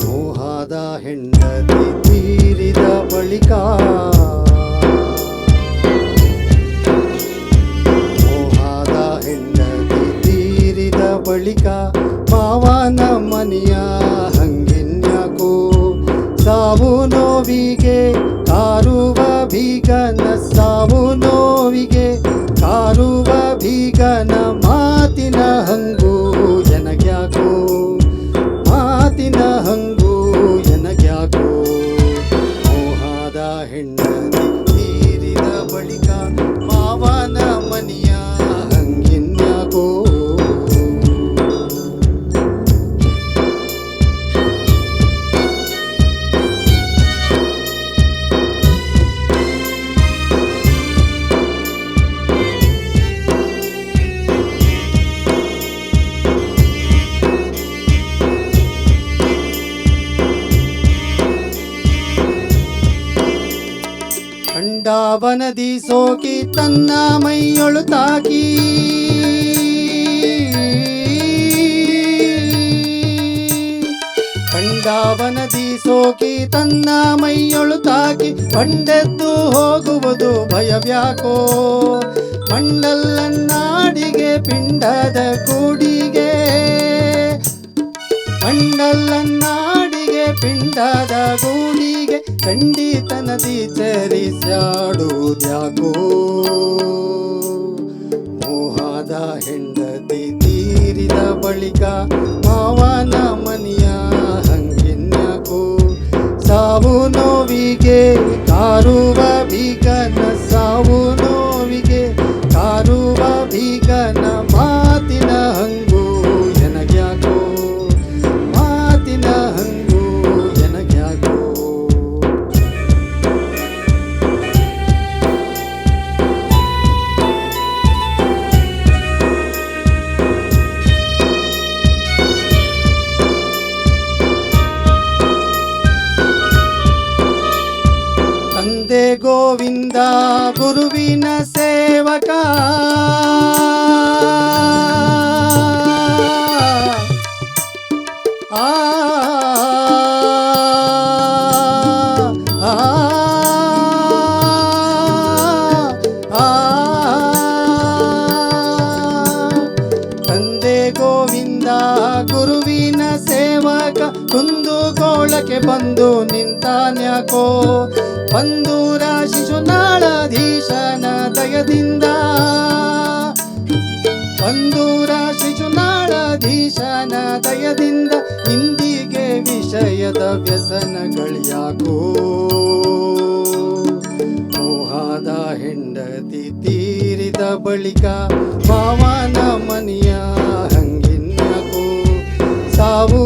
ಮೋಹದ ಹೆಂಡತಿ ತೀರಿದ ಬಳಿಕ ಮೋಹದ ಹೆಂಡತಿ ತೀರಿದ ಬಳಿಕ ಮಾವನ ಮನೆಯ ಹಂಗಿನ್ಯಾಕೋ ಸಾವು ನೋವಿಗೆ ಕಾರುವ ಬೀಗನ ಸಾವು ನೋವಿಗೆ ಕಾರುವ ಬೀಗನ ಮಾತಿನ ಹಂಗು ಎನಗ್ಯಾಕೋ ಮಾತಿನ ಹಂಗು ಎನಗ್ಯಾಕೋ ಮೋಹದ ಹೆಂಡತಿ ತೀರಿದ ಬಳಿಕ ಮಾವನ ಮನೆಯ ಹಂಗಿನ್ಯಾಕೋ ಖಂಡಾವನದಿ ಸೋಕಿ ತನ್ನ ಮೈಯೊಳು ತಾಕಿ ಖಂಡಾವನದಿ ಸೋಕಿ ತನ್ನ ಮೈಯೊಳು ತಾಕಿ ಬಂಡೆದ್ದು ಹೋಗುವುದು ಭಯವ್ಯಾಕೋ ಮಂಡಲನ್ನಾಡಿಗೆ ಪಿಂಡದ ಕೂಡಿಗೆ ಮಂಡಲನ್ನಾಡಿಗೆ ಪಿಂಡದ ಗೂಡಿಗೆ ಖಂಡಿತನದಿ ಚರಿಸ್ಯಾಡುದ್ಯಾಕೋ ಮೋಹದ ಹೆಂಡತಿ ತೀರಿದ ಬಳಿಕ ಮಾವನ ಮನೆಯ ಹಂಗಿನ್ಯಾಕೋ ಸಾವು ನೋವಿಗೆ ಕಾರುವ ಬೀಗನ ಸಾವು ನೋವಿಗೆ ಕಾರುವ ಬೀಗನ ಮಾತಿನ ಹಂಗು ಎನಗ್ಯಾಕೋ ಮಾತಿನ ಹಂಗು ಎನಗ್ಯಾಕೋ ತಂದೆ ಗೋವಿಂದ ಗುರುವಿನ ಸೇವಕ ಆ ತಂದೆ ಗೋವಿಂದ ಗುರುವಿನ ಸೇವಕ ಕುಂದುಗೋಳಕ್ಕೆ ಬಂದು ನಿಂತಾನ್ಯಾಕೋ ಬಂದೂರ ಶಿಶುನಾಳಧೀಶನ ದಯದಿಂದ ಬಂದೂರ ಶಿಶುನಾಳಧೀಶನ ದಯದಿಂದ ಇಂದಿಗೆ ವಿಷಯದ ವ್ಯಸನಗಳ್ಯಾಕೋ ಮೋಹದ ಹೆಂಡತಿ ತೀರಿದ ಬಳಿಕ ಮಾವನ ಮನೆಯ ಹಂಗಿನ್ಯಾಕೋ ಸಾವು